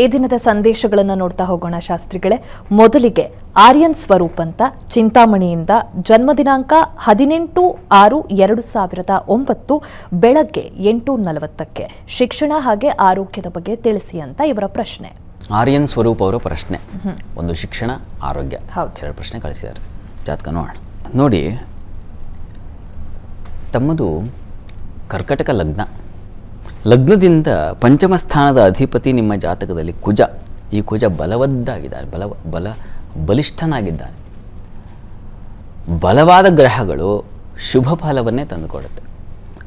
ಈ ದಿನದ ಸಂದೇಶಗಳನ್ನು ನೋಡ್ತಾ ಹೋಗೋಣ ಶಾಸ್ತ್ರಿಗಳೇ. ಮೊದಲಿಗೆ ಆರ್ಯನ್ ಸ್ವರೂಪ್ ಅಂತ ಚಿಂತಾಮಣಿಯಿಂದ ಜನ್ಮ ದಿನಾಂಕ 18/6/2009 ಬೆಳಗ್ಗೆ 8:40ಕ್ಕೆ ಶಿಕ್ಷಣ ಹಾಗೆ ಆರೋಗ್ಯದ ಬಗ್ಗೆ ತಿಳಿಸಿ ಅಂತ ಇವರ ಪ್ರಶ್ನೆ. ಆರ್ಯನ್ ಸ್ವರೂಪ್ ಅವರ ಪ್ರಶ್ನೆ ಒಂದು ಶಿಕ್ಷಣ ಆರೋಗ್ಯ ಎರಡು ಪ್ರಶ್ನೆ ಕಳಿಸಿದ್ದಾರೆ. ಜಾತಕ ನೋಡೋಣ. ನೋಡಿ, ತಮ್ಮದು ಕರ್ಕಟಕ ಲಗ್ನ. ಲಗ್ನದಿಂದ ಪಂಚಮ ಸ್ಥಾನದ ಅಧಿಪತಿ ನಿಮ್ಮ ಜಾತಕದಲ್ಲಿ ಕುಜ. ಈ ಕುಜ ಬಲವದ್ದಾಗಿದ್ದಾನೆ, ಬಲಿಷ್ಠನಾಗಿದ್ದಾನೆ. ಬಲವಾದ ಗ್ರಹಗಳು ಶುಭ ಫಲವನ್ನೇ ತಂದುಕೊಡುತ್ತೆ.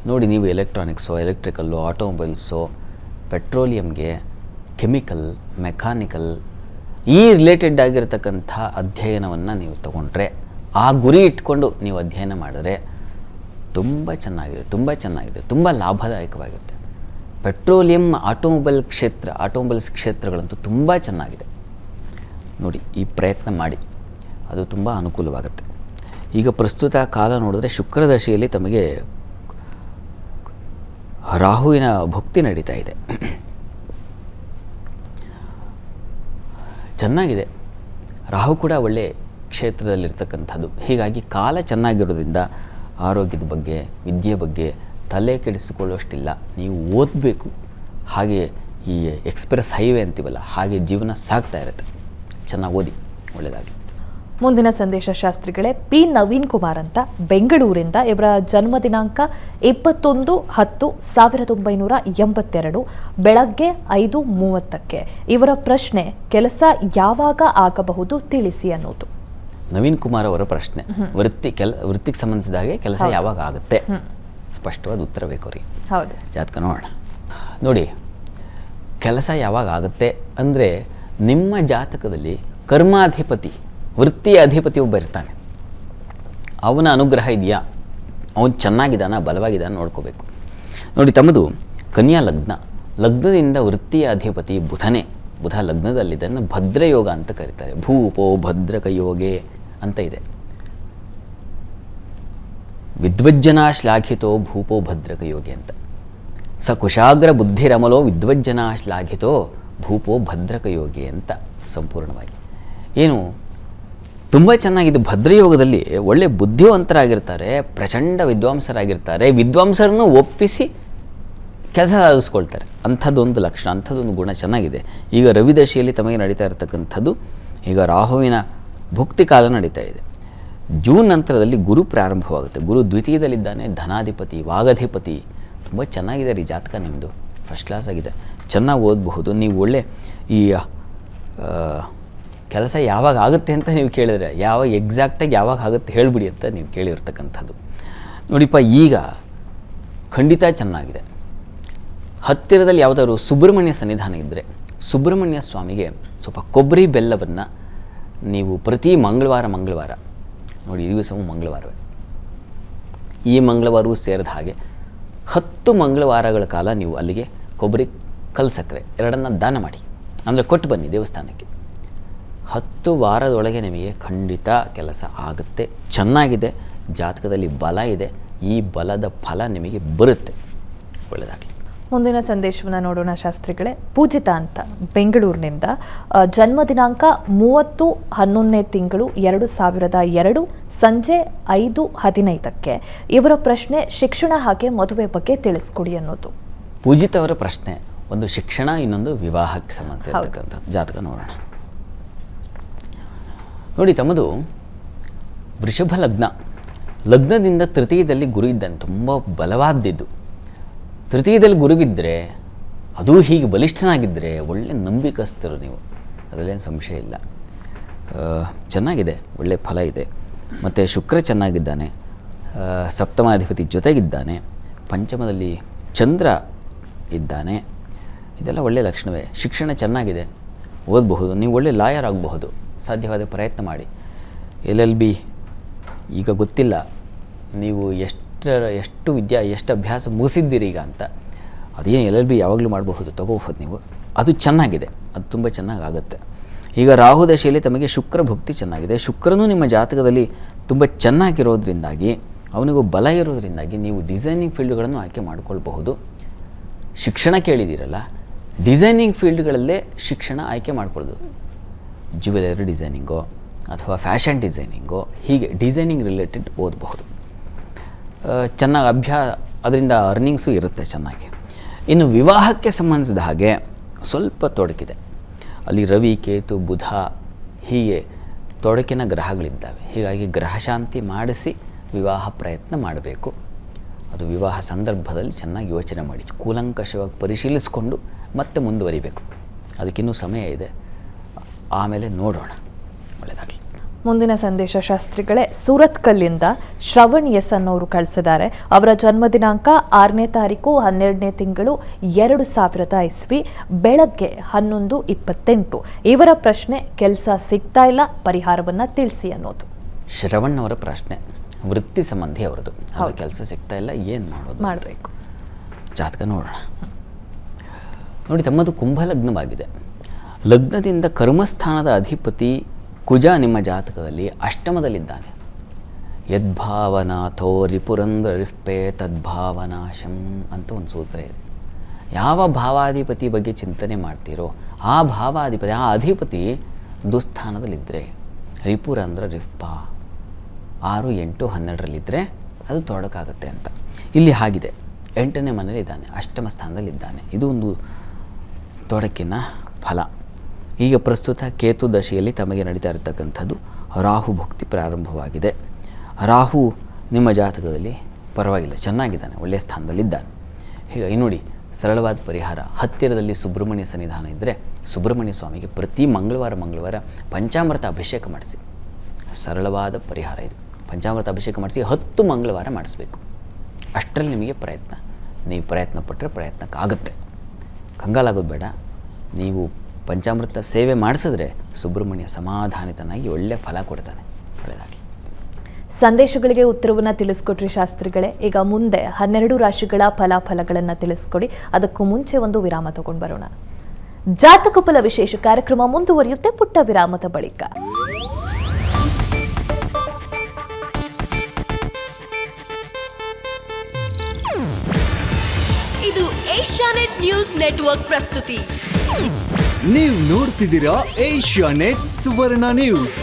ನೋಡಿ, ನೀವು ಎಲೆಕ್ಟ್ರಾನಿಕ್ಸೋ, ಎಲೆಕ್ಟ್ರಿಕಲ್ಲು, ಆಟೋಮೊಬೈಲ್ಸೋ, ಪೆಟ್ರೋಲಿಯಂಗೆ, ಕೆಮಿಕಲ್, ಮೆಕ್ಯಾನಿಕಲ್ ಈ ರಿಲೇಟೆಡ್ ಆಗಿರತಕ್ಕಂಥ ಅಧ್ಯಯನವನ್ನು ನೀವು ತಗೊಂಡ್ರೆ, ಆ ಗುರಿ ಇಟ್ಕೊಂಡು ನೀವು ಅಧ್ಯಯನ ಮಾಡಿದ್ರೆ ತುಂಬ ಚೆನ್ನಾಗಿದೆ, ತುಂಬ ಲಾಭದಾಯಕವಾಗಿರುತ್ತೆ. ಪೆಟ್ರೋಲಿಯಂ, ಆಟೋಮೊಬೈಲ್ಸ್ ಕ್ಷೇತ್ರಗಳಂತೂ ತುಂಬ ಚೆನ್ನಾಗಿದೆ. ನೋಡಿ, ಈ ಪ್ರಯತ್ನ ಮಾಡಿ, ಅದು ತುಂಬ ಅನುಕೂಲವಾಗುತ್ತೆ. ಈಗ ಪ್ರಸ್ತುತ ಕಾಲ ನೋಡಿದ್ರೆ ಶುಕ್ರದಶೆಯಲ್ಲಿ ತಮಗೆ ರಾಹುವಿನ ಭುಕ್ತಿ ನಡೀತಾ ಇದೆ. ಚೆನ್ನಾಗಿದೆ. ರಾಹು ಕೂಡ ಒಳ್ಳೆ ಕ್ಷೇತ್ರದಲ್ಲಿರ್ತಕ್ಕಂಥದ್ದು. ಹೀಗಾಗಿ ಕಾಲ ಚೆನ್ನಾಗಿರೋದ್ರಿಂದ ಆರೋಗ್ಯದ ಬಗ್ಗೆ, ವಿದ್ಯೆ ಬಗ್ಗೆ ತಲೆ ಕೆಡಿಸಿಕೊಳ್ಳುವಷ್ಟಿಲ್ಲ. ನೀವು ಓದಬೇಕು. ಹಾಗೆ ಈ ಎಕ್ಸ್ಪ್ರೆಸ್ ಹೈವೇ ಅಂತೀವಲ್ಲ, ಹಾಗೆ ಜೀವನ ಸಾಗ್ತಾ ಇರುತ್ತೆ. ಚೆನ್ನಾಗಿ ಓದಿ, ಒಳ್ಳೆಯದಾಗಲಿ. ಮುಂದಿನ ಸಂದೇಶ ಶಾಸ್ತ್ರಿಗಳೇ. ಪಿ ನವೀನ್ ಕುಮಾರ್ ಅಂತ ಬೆಂಗಳೂರಿಂದ, ಇವರ ಜನ್ಮ ದಿನಾಂಕ 21/10/1982 ಬೆಳಗ್ಗೆ 5:30ಕ್ಕೆ. ಇವರ ಪ್ರಶ್ನೆ, ಕೆಲಸ ಯಾವಾಗ ಆಗಬಹುದು ತಿಳಿಸಿ ಅನ್ನೋದು. ನವೀನ್ ಕುಮಾರ್ ಅವರ ಪ್ರಶ್ನೆ, ವೃತ್ತಿಗೆ ಸಂಬಂಧಿಸಿದ ಹಾಗೆ ಕೆಲಸ ಯಾವಾಗ ಆಗುತ್ತೆ, ಸ್ಪಷ್ಟವಾದ ಉತ್ತರ ಬೇಕು ಅವ್ರಿಗೆ. ಹೌದು. ಜಾತಕ ನೋಡೋಣ. ನೋಡಿ, ಕೆಲಸ ಯಾವಾಗ ಆಗುತ್ತೆ ಅಂದರೆ, ನಿಮ್ಮ ಜಾತಕದಲ್ಲಿ ಕರ್ಮಾಧಿಪತಿ, ವೃತ್ತಿಯ ಅಧಿಪತಿ ಒಬ್ಬ ಇರ್ತಾನೆ. ಅವನ ಅನುಗ್ರಹ ಇದೆಯಾ, ಅವನು ಚೆನ್ನಾಗಿದ್ದಾನ, ಬಲವಾಗಿದ್ದಾನ ನೋಡ್ಕೋಬೇಕು. ನೋಡಿ, ತಮ್ಮದು ಕನ್ಯಾ ಲಗ್ನ. ಲಗ್ನದಿಂದ ವೃತ್ತಿಯ ಅಧಿಪತಿ ಬುಧನೇ. ಬುಧ ಲಗ್ನದಲ್ಲಿದ್ದನ್ನು ಭದ್ರಯೋಗ ಅಂತ ಕರೀತಾರೆ. ಭೂಪೋ ಭದ್ರಕ ಯೋಗೆ ಅಂತ ಇದೆ. ವಿದ್ವಜ್ಜನಾ ಶ್ಲಾಘಿತೋ ಭೂಪೋ ಭದ್ರಕ ಯೋಗಿ ಅಂತ. ಸ ಕುಶಾಗ್ರ ಬುದ್ಧಿರಮಲೋ ವಿದ್ವಜ್ಜನಾ ಶ್ಲಾಘಿತೋ ಭೂಪೋ ಭದ್ರಕ ಯೋಗಿ ಅಂತ ಸಂಪೂರ್ಣವಾಗಿ. ಏನು ತುಂಬ ಚೆನ್ನಾಗಿದೆ. ಭದ್ರಯೋಗದಲ್ಲಿ ಒಳ್ಳೆ ಬುದ್ಧಿವಂತರಾಗಿರ್ತಾರೆ, ಪ್ರಚಂಡ ವಿದ್ವಾಂಸರಾಗಿರ್ತಾರೆ. ವಿದ್ವಾಂಸರನ್ನು ಒಪ್ಪಿಸಿ ಕೆಲಸ ಸಾಧಿಸ್ಕೊಳ್ತಾರೆ. ಅಂಥದ್ದೊಂದು ಲಕ್ಷಣ, ಅಂಥದ್ದೊಂದು ಗುಣ ಚೆನ್ನಾಗಿದೆ. ಈಗ ರವಿದಶೆಯಲ್ಲಿ ತಮಗೆ ನಡೀತಾ ಇರತಕ್ಕಂಥದ್ದು. ಈಗ ರಾಹುವಿನ ಭುಕ್ತಿ ಕಾಲ ನಡೀತಾ ಇದೆ. ಜೂನ್ ನಂತರದಲ್ಲಿ ಗುರು ಪ್ರಾರಂಭವಾಗುತ್ತೆ. ಗುರು ದ್ವಿತೀಯದಲ್ಲಿದ್ದಾನೆ, ಧನಾಧಿಪತಿ, ವಾಗಧಿಪತಿ. ತುಂಬ ಚೆನ್ನಾಗಿದೆ ರೀ ಜಾತಕ ನಿಮ್ಮದು, ಫಸ್ಟ್ ಕ್ಲಾಸ್ ಆಗಿದೆ. ಚೆನ್ನಾಗಿ ಓದಬಹುದು. ನೀವು ಒಳ್ಳೆ ಈ ಕೆಲಸ ಯಾವಾಗ ಆಗುತ್ತೆ ಅಂತ ನೀವು ಕೇಳಿದ್ರೆ, ಎಕ್ಸಾಕ್ಟಾಗಿ ಯಾವಾಗ ಆಗುತ್ತೆ ಹೇಳಿಬಿಡಿ ಅಂತ ನೀವು ಕೇಳಿರ್ತಕ್ಕಂಥದ್ದು. ನೋಡಿಪ್ಪ, ಈಗ ಖಂಡಿತ ಚೆನ್ನಾಗಿದೆ. ಹತ್ತಿರದಲ್ಲಿ ಯಾವುದಾದ್ರು ಸುಬ್ರಹ್ಮಣ್ಯ ಸನ್ನಿಧಾನ ಇದ್ದರೆ, ಸುಬ್ರಹ್ಮಣ್ಯ ಸ್ವಾಮಿಗೆ ಸ್ವಲ್ಪ ಕೊಬ್ಬರಿ ಬೆಲ್ಲವನ್ನು ನೀವು ಪ್ರತಿ ಮಂಗಳವಾರ ನೋಡಿ, ಈ ದಿವಸವೂ ಮಂಗಳವಾರವೇ, ಈ ಮಂಗಳವಾರವೂ ಸೇರಿದ ಹಾಗೆ 10 ಮಂಗಳವಾರಗಳ ಕಾಲ ನೀವು ಅಲ್ಲಿಗೆ ಕೊಬ್ಬರಿ ಕಲ್ಸಕ್ಕರೆ ಎರಡನ್ನು ದಾನ ಮಾಡಿ, ಅಂದರೆ ಕೊಟ್ಟು ಬನ್ನಿ ದೇವಸ್ಥಾನಕ್ಕೆ. 10 ವಾರದೊಳಗೆ ನಿಮಗೆ ಖಂಡಿತ ಕೆಲಸ ಆಗುತ್ತೆ. ಚೆನ್ನಾಗಿದೆ. ಜಾತಕದಲ್ಲಿ ಬಲ ಇದೆ. ಈ ಬಲದ ಫಲ ನಿಮಗೆ ಬರುತ್ತೆ. ಒಳ್ಳೆಯದಾಗಲಿ. ಮುಂದಿನ ಸಂದೇಶವನ್ನು ನೋಡೋಣ ಶಾಸ್ತ್ರಿಗಳೇ. ಪೂಜಿತಾ ಅಂತ ಬೆಂಗಳೂರಿನಿಂದ, ಜನ್ಮ ದಿನಾಂಕ 30/11/2002 ಸಂಜೆ 5:15ಕ್ಕೆ. ಇವರ ಪ್ರಶ್ನೆ, ಶಿಕ್ಷಣ ಹಾಗೆ ಮದುವೆ ಬಗ್ಗೆ ತಿಳಿಸ್ಕೊಡಿ ಅನ್ನೋದು. ಪೂಜಿತಾ ಅವರ ಪ್ರಶ್ನೆ ಒಂದು ಶಿಕ್ಷಣ, ಇನ್ನೊಂದು ವಿವಾಹಕ್ಕೆ ಸಂಬಂಧಿಸಿರ್ತಕ್ಕಂಥದ್ದು. ಜಾತಕ ನೋಡೋಣ. ನೋಡಿ, ತಮ್ಮದು ವೃಷಭ ಲಗ್ನ. ಲಗ್ನದಿಂದ ತೃತೀಯದಲ್ಲಿ ಗುರು ಇದ್ದಾನೆ, ತುಂಬ ಬಲವಾದದ್ದು. ತೃತೀಯದಲ್ಲಿ ಗುರುವಿದ್ದರೆ, ಅದು ಹೀಗೆ ಬಲಿಷ್ಠನಾಗಿದ್ದರೆ ಒಳ್ಳೆ ನಂಬಿಕಸ್ಥರು ನೀವು, ಅದರಲ್ಲೇನು ಸಂಶಯ ಇಲ್ಲ. ಚೆನ್ನಾಗಿದೆ, ಒಳ್ಳೆ ಫಲ ಇದೆ. ಮತ್ತು ಶುಕ್ರ ಚೆನ್ನಾಗಿದ್ದಾನೆ, ಸಪ್ತಮಾಧಿಪತಿ ಜೊತೆಗಿದ್ದಾನೆ, ಪಂಚಮದಲ್ಲಿ ಚಂದ್ರ ಇದ್ದಾನೆ. ಇದೆಲ್ಲ ಒಳ್ಳೆಯ ಲಕ್ಷಣವೇ. ಶಿಕ್ಷಣ ಚೆನ್ನಾಗಿದೆ, ಓದಬಹುದು. ನೀವು ಒಳ್ಳೆ ಲಾಯರ್ ಆಗಬಹುದು. ಸಾಧ್ಯವಾದ ಪ್ರಯತ್ನ ಮಾಡಿ. LLB ಈಗ ಗೊತ್ತಿಲ್ಲ ನೀವು ಎಷ್ಟು ಅಭ್ಯಾಸ ಮುಗಿಸಿದ್ದೀರಿ ಈಗ ಅಂತ. ಅದೇನು LLB ಯಾವಾಗಲೂ ಮಾಡಬಹುದು, ತಗೋಬಹುದು ನೀವು. ಅದು ಚೆನ್ನಾಗಿದೆ, ಅದು ತುಂಬ ಚೆನ್ನಾಗಾಗುತ್ತೆ. ಈಗ ರಾಹು ದಶೆಯಲ್ಲಿ ತಮಗೆ ಶುಕ್ರ ಭುಕ್ತಿ ಚೆನ್ನಾಗಿದೆ. ಶುಕ್ರನೂ ನಿಮ್ಮ ಜಾತಕದಲ್ಲಿ ತುಂಬ ಚೆನ್ನಾಗಿರೋದ್ರಿಂದಾಗಿ, ಅವನಿಗೂ ಬಲ ಇರೋದ್ರಿಂದಾಗಿ ನೀವು ಡಿಸೈನಿಂಗ್ ಫೀಲ್ಡ್ಗಳನ್ನು ಆಯ್ಕೆ ಮಾಡಿಕೊಳ್ಬಹುದು. ಶಿಕ್ಷಣ ಕೇಳಿದ್ದೀರಲ್ಲ, ಡಿಸೈನಿಂಗ್ ಫೀಲ್ಡ್ಗಳಲ್ಲೇ ಶಿಕ್ಷಣ ಆಯ್ಕೆ ಮಾಡ್ಕೊಳ್ಳೋದು. ಜ್ಯುವೆಲರಿ ಡಿಸೈನಿಂಗೋ ಅಥವಾ ಫ್ಯಾಷನ್ ಡಿಸೈನಿಂಗೋ, ಹೀಗೆ ಡಿಸೈನಿಂಗ್ ರಿಲೇಟೆಡ್ ಓದಬಹುದು. ಚೆನ್ನಾಗಿ ಅದರಿಂದ ಅರ್ನಿಂಗ್ಸು ಇರುತ್ತೆ ಚೆನ್ನಾಗಿ. ಇನ್ನು ವಿವಾಹಕ್ಕೆ ಸಂಬಂಧಿಸಿದ ಹಾಗೆ ಸ್ವಲ್ಪ ತೊಡಕಿದೆ. ಅಲ್ಲಿ ರವಿ, ಕೇತು, ಬುಧ ಹೀಗೆ ತೊಡಕಿನ ಗ್ರಹಗಳಿದ್ದಾವೆ. ಹೀಗಾಗಿ ಗ್ರಹಶಾಂತಿ ಮಾಡಿಸಿ ವಿವಾಹ ಪ್ರಯತ್ನ ಮಾಡಬೇಕು. ಅದು ವಿವಾಹ ಸಂದರ್ಭದಲ್ಲಿ ಚೆನ್ನಾಗಿ ಯೋಚನೆ ಮಾಡಿ ಕೂಲಂಕಷವಾಗಿ ಪರಿಶೀಲಿಸಿಕೊಂಡು ಮತ್ತೆ ಮುಂದುವರಿಬೇಕು. ಅದಕ್ಕಿನ್ನೂ ಸಮಯ ಇದೆ, ಆಮೇಲೆ ನೋಡೋಣ. ಒಳ್ಳೆಯದಾಗಲಿ. ಮುಂದಿನ ಸಂದೇಶ ಶಾಸ್ತ್ರಿಗಳೇ, ಸೂರತ್ಕಲ್ಲಿಂದ ಶ್ರವಣ್ ಎಸ್ ಅನ್ನೋರು ಕಳಿಸಿದ್ದಾರೆ. ಅವರ ಜನ್ಮ ದಿನಾಂಕ 6ನೇ ತಾರೀಕು 12ನೇ ತಿಂಗಳು 2000 ಇಸ್ವಿ, ಬೆಳಗ್ಗೆ 11:28. ಇವರ ಪ್ರಶ್ನೆ, ಕೆಲಸ ಸಿಗ್ತಾ ಇಲ್ಲ, ಪರಿಹಾರವನ್ನು ತಿಳಿಸಿ ಅನ್ನೋದು. ಶ್ರವಣ್ ಅವರ ಪ್ರಶ್ನೆ ವೃತ್ತಿ ಸಂಬಂಧಿ ಅವರದು. ಕೆಲಸ ಸಿಗ್ತಾ ಇಲ್ಲ, ಏನು ಮಾಡಬೇಕು? ಜಾತಕ ನೋಡೋಣ. ನೋಡಿ, ತಮ್ಮದು ಕುಂಭಲಗ್ನವಾಗಿದೆ. ಲಗ್ನದಿಂದ ಕರ್ಮಸ್ಥಾನದ ಅಧಿಪತಿ ಕುಜ ನಿಮ್ಮ ಜಾತಕದಲ್ಲಿ ಅಷ್ಟಮದಲ್ಲಿದ್ದಾನೆ. ಯದ್ಭಾವನಾಥೋ ರಿಪುರಂದ್ರ ರಿಫ್ಪೆ ತದ್ಭಾವನಾಶಂ ಅಂತ ಒಂದು ಸೂತ್ರ ಇದೆ. ಯಾವ ಭಾವಾಧಿಪತಿ ಬಗ್ಗೆ ಚಿಂತನೆ ಮಾಡ್ತೀರೋ ಆ ಭಾವಾಧಿಪತಿ, ಆ ಅಧಿಪತಿ ದುಸ್ಥಾನದಲ್ಲಿದ್ದರೆ, ರಿಪುರಂದ್ರ ರಿಫ್ಪ 6, 8, 12ರಲ್ಲಿದ್ದರೆ ಅದು ತೊಡಕಾಗುತ್ತೆ ಅಂತ. ಇಲ್ಲಿ ಹಾಗಿದೆ, 8ನೇ ಮನೆಯಲ್ಲಿದ್ದಾನೆ, ಅಷ್ಟಮ ಸ್ಥಾನದಲ್ಲಿದ್ದಾನೆ. ಇದು ಒಂದು ತೊಡಕಿನ ಫಲ. ಈಗ ಪ್ರಸ್ತುತ ಕೇತು ದಶೆಯಲ್ಲಿ ತಮಗೆ ನಡೀತಾ ಇರತಕ್ಕಂಥದ್ದು ರಾಹು ಭಕ್ತಿ ಪ್ರಾರಂಭವಾಗಿದೆ. ರಾಹು ನಿಮ್ಮ ಜಾತಕದಲ್ಲಿ ಪರವಾಗಿಲ್ಲ, ಚೆನ್ನಾಗಿದ್ದಾನೆ, ಒಳ್ಳೆಯ ಸ್ಥಾನದಲ್ಲಿದ್ದಾನೆ. ಹೀಗಾಗಿ ನೋಡಿ, ಸರಳವಾದ ಪರಿಹಾರ, ಹತ್ತಿರದಲ್ಲಿ ಸುಬ್ರಹ್ಮಣ್ಯ ಸನ್ನಿಧಾನ ಇದ್ದರೆ ಸುಬ್ರಹ್ಮಣ್ಯ ಸ್ವಾಮಿಗೆ ಪ್ರತಿ ಮಂಗಳವಾರ ಪಂಚಾಮೃತ ಅಭಿಷೇಕ ಮಾಡಿಸಿ. ಸರಳವಾದ ಪರಿಹಾರ ಇದು. ಪಂಚಾಮೃತ ಅಭಿಷೇಕ ಮಾಡಿಸಿ 10 ಮಂಗಳವಾರ ಮಾಡಿಸ್ಬೇಕು. ಅಷ್ಟರಲ್ಲಿ ನಿಮಗೆ ಪ್ರಯತ್ನ, ನೀವು ಪ್ರಯತ್ನ ಪಟ್ಟರೆ ಪ್ರಯತ್ನಕ್ಕಾಗುತ್ತೆ. ಕಂಗಾಲಾಗೋದು ಬೇಡ. ನೀವು ಪಂಚಾಮೃತ ಸೇವೆ ಮಾಡಿಸಿದ್ರೆ ಸುಬ್ರಹ್ಮಣ್ಯ ಸಮಾಧಾನಿತನಾಗಿ ಒಳ್ಳೆಯ ಫಲ ಕೊಡ್ತಾನೆ. ಒಳ್ಳೆಯದಾಗಲಿ. ಸಂದೇಶಗಳಿಗೆ ಉತ್ತರವನ್ನು ತಿಳಿಸ್ಕೊಟ್ರಿ ಶಾಸ್ತ್ರಿಗಳೇ. ಈಗ ಮುಂದೆ 12 ರಾಶಿಗಳ ಫಲಾಫಲಗಳನ್ನು ತಿಳಿಸ್ಕೊಡಿ. ಅದಕ್ಕೂ ಮುಂಚೆ ಒಂದು ವಿರಾಮ ತಗೊಂಡು ಬರೋಣ. ಜಾತಕ ಫಲ ವಿಶೇಷ ಕಾರ್ಯಕ್ರಮ ಮುಂದುವರಿಯುತ್ತೆ ಪುಟ್ಟ ವಿರಾಮದ ಬಳಿಕ. ಇದು ಏಷ್ಯಾನೆಟ್ ನ್ಯೂಸ್ ನೆಟ್ವರ್ಕ್ ಪ್ರಸ್ತುತಿ. ನೀವು ನೋಡ್ತಿದ್ದೀರಾ ಏಷ್ಯಾನೆಟ್ ಸುವರ್ಣ ನ್ಯೂಸ್.